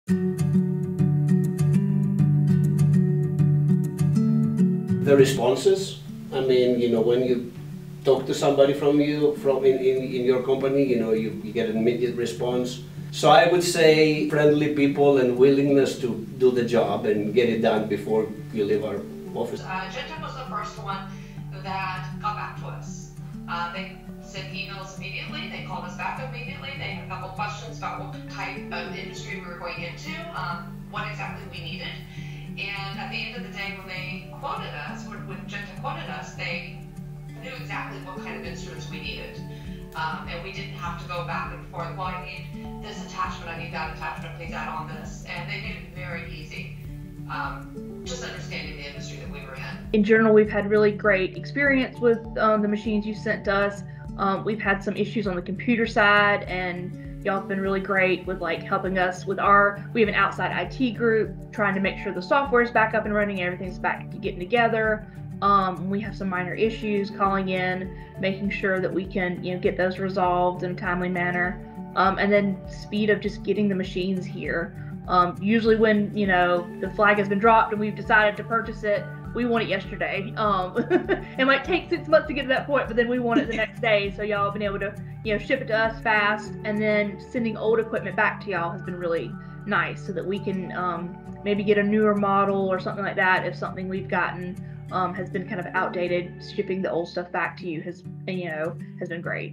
The responses, I mean, you know, when you talk to somebody from in your company, you know, you get an immediate response. So I would say friendly people and willingness to do the job and get it done before you leave our office. GenTech was the first one that got back to us. They sent emails immediately, they called us back immediately, they had a couple questions about what type of industry we were going into, what exactly we needed. And at the end of the day, when they quoted us, when GenTech quoted us, they knew exactly what kind of instruments we needed. And we didn't have to go back and forth, well, I need this attachment, I need that attachment, please add on this. And they made it very easy, just understanding the industry that we were in. In general, we've had really great experience with the machines you sent to us. We've had some issues on the computer side, and y'all have been really great with like helping us with we have an outside IT group trying to make sure the software is back up and running, everything's back to getting together. We have some minor issues, calling in, making sure that we can, you know, get those resolved in a timely manner. And then speed of just getting the machines here. Usually when, you know, the flag has been dropped and we've decided to purchase it, we want it yesterday. It might take 6 months to get to that point, but then we want it the next day. So y'all have been able to, you know, ship it to us fast, and then sending old equipment back to y'all has been really nice, so that we can maybe get a newer model or something like that if something we've gotten has been kind of outdated. Shipping the old stuff back to you has been great.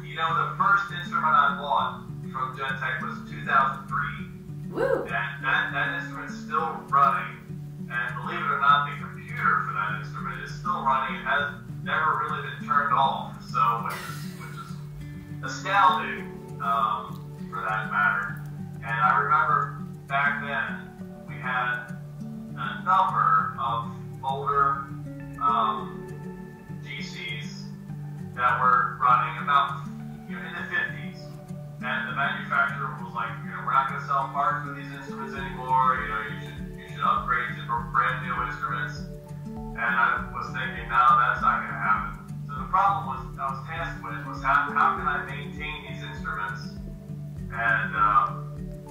You know, the first instrument I bought from GenTech was 2003. Woo! That instrument's still running, and believe it or not, the computer for that instrument is still running. It has never really been turned off, so which is astounding for that matter. And I remember back then we had a number of older GCs that were running about, you know, in the 50s, and the manufacturer was like, you know, we're not going to sell parts for these instruments anymore. You know, you should upgrade to brand new instruments. And I was thinking, no, that's not going to happen. So the problem I was tasked with was how can I maintain these instruments and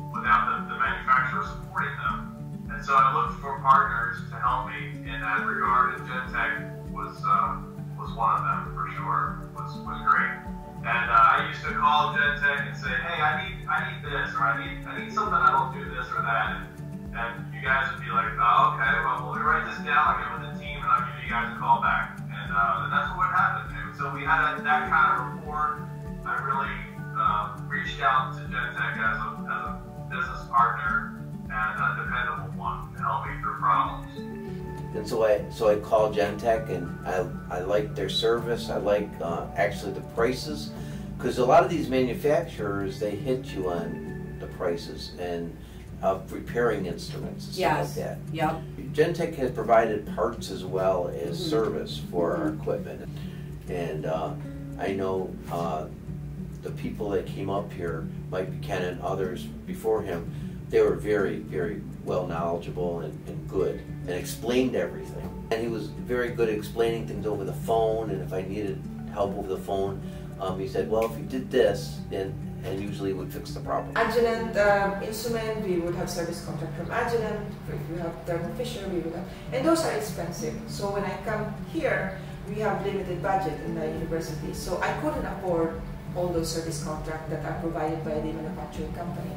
without the manufacturer supporting them. And so I looked for partners to help me in that regard, and GenTech was one of them for sure. Was great. And I used to call GenTech and say, hey, I need this, or I need something that'll do this or that. And you guys would be like, oh, okay, well, let me write this down, I'll get with the team, and I'll give you guys a call back. And that's what happened. And so we had that kind of rapport. I really reached out to GenTech as a business partner and a dependable one to help me through problems. And so I called GenTech, and I like their service. I like actually the prices, because a lot of these manufacturers, they hit you on the prices and of repairing instruments and stuff like that. Yep. GenTech has provided parts as well as service for our equipment, and I know the people that came up here, Mike Buchanan and others before him, they were very, very well knowledgeable and good, and explained everything. And he was very good at explaining things over the phone, and if I needed help over the phone, he said, well, if you did this, and usually would fix the problem. Agilent instrument, we would have service contract from Agilent. If we have Thermo Fisher, we would have, and those are expensive. So when I come here, we have limited budget in the university, so I couldn't afford all those service contracts that are provided by the manufacturing company.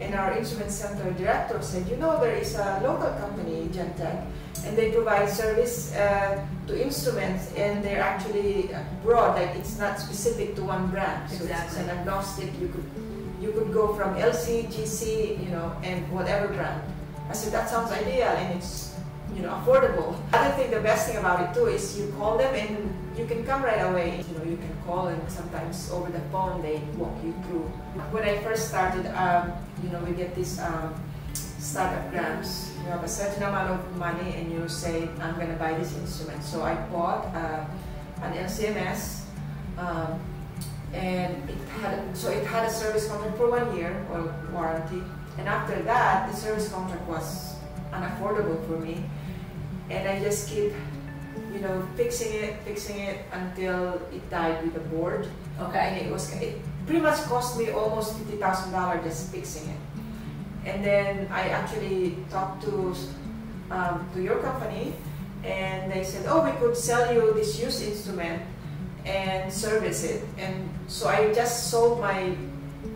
And our instrument center director said, you know, there is a local company, GenTech, and they provide service to instruments, and they're actually broad, like it's not specific to one brand. So it's an agnostic, you could go from LC, GC, you know, and whatever brand. I said, that sounds ideal, and it's, you know, affordable. I think the best thing about it too is you call them and you can come right away. You know, you can call, and sometimes over the phone they walk you through. When I first started, you know, we get these startup grants. You have a certain amount of money and you say, I'm going to buy this instrument. So I bought an LCMS, and it had a service contract for 1 year, or warranty. And after that, the service contract was unaffordable for me. And I just keep, you know, fixing it until it died with the board. Okay. And it pretty much cost me almost $50,000 just fixing it. And then I actually talked to your company, and they said, oh, we could sell you this used instrument and service it. And so I just sold my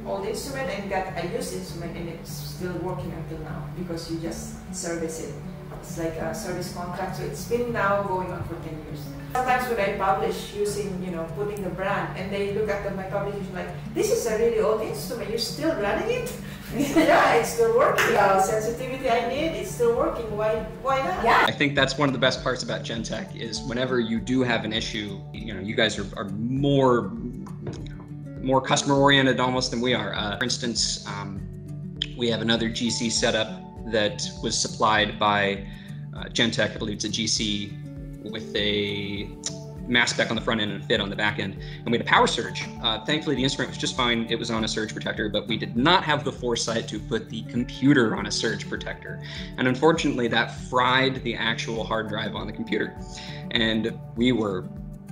old instrument and got a used instrument, and it's still working until now because you just service it. It's like a service contract, so it's been now going on for 10 years. Sometimes when I publish using, putting the brand, and they look at my publication like, this is a really old instrument, you're still running it? Yeah, it's still working. Sensitivity I need, it's still working, why not? Yeah. I think that's one of the best parts about GenTech is whenever you do have an issue, you guys are more customer oriented almost than we are. For instance, we have another GC setup that was supplied by GenTech, I believe it's a GC with a mass spec on the front end and a fit on the back end. And we had a power surge. Thankfully, the instrument was just fine. It was on a surge protector, but we did not have the foresight to put the computer on a surge protector. And unfortunately, that fried the actual hard drive on the computer. And we were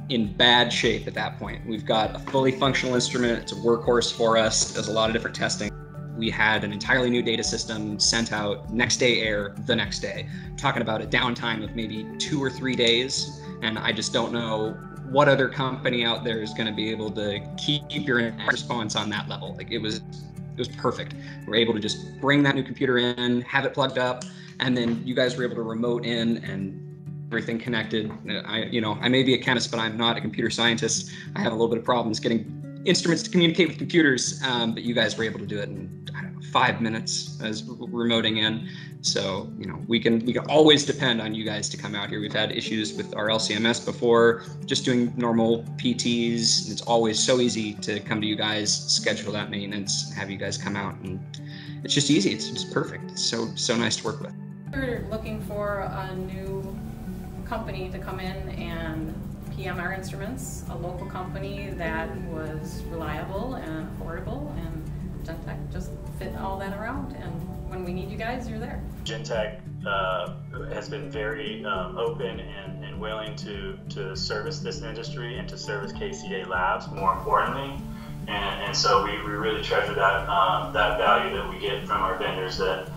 in bad shape at that point. We've got a fully functional instrument. It's a workhorse for us. It does a lot of different testing. We had an entirely new data system sent out next day air the next day. I'm talking about a downtime of maybe 2 or 3 days. And I just don't know what other company out there is going to be able to keep your response on that level. Like it was perfect. We were able to just bring that new computer in, have it plugged up, and then you guys were able to remote in and everything connected. I may be a chemist, but I'm not a computer scientist. I have a little bit of problems getting instruments to communicate with computers, but you guys were able to do it in, 5 minutes as remoting in. So, we can always depend on you guys to come out here. We've had issues with our LCMS before, just doing normal PTs. It's always so easy to come to you guys, schedule that maintenance, have you guys come out, and it's just easy. It's just perfect. It's so nice to work with. We're looking for a new company to come in and PM our instruments, a local company that was reliable and affordable, and GenTech just fit all that around, and when we need you guys, you're there. GenTech has been very open and willing to service this industry and to service KCA Labs, more importantly, and so we really treasure that value that we get from our vendors that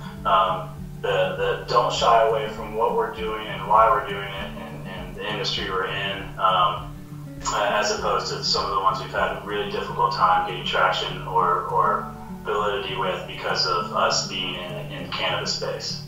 don't shy away from what we're doing and why we're doing it and the industry we're in, as opposed to some of the ones we've had a really difficult time getting traction or validity with because of us being in the cannabis space.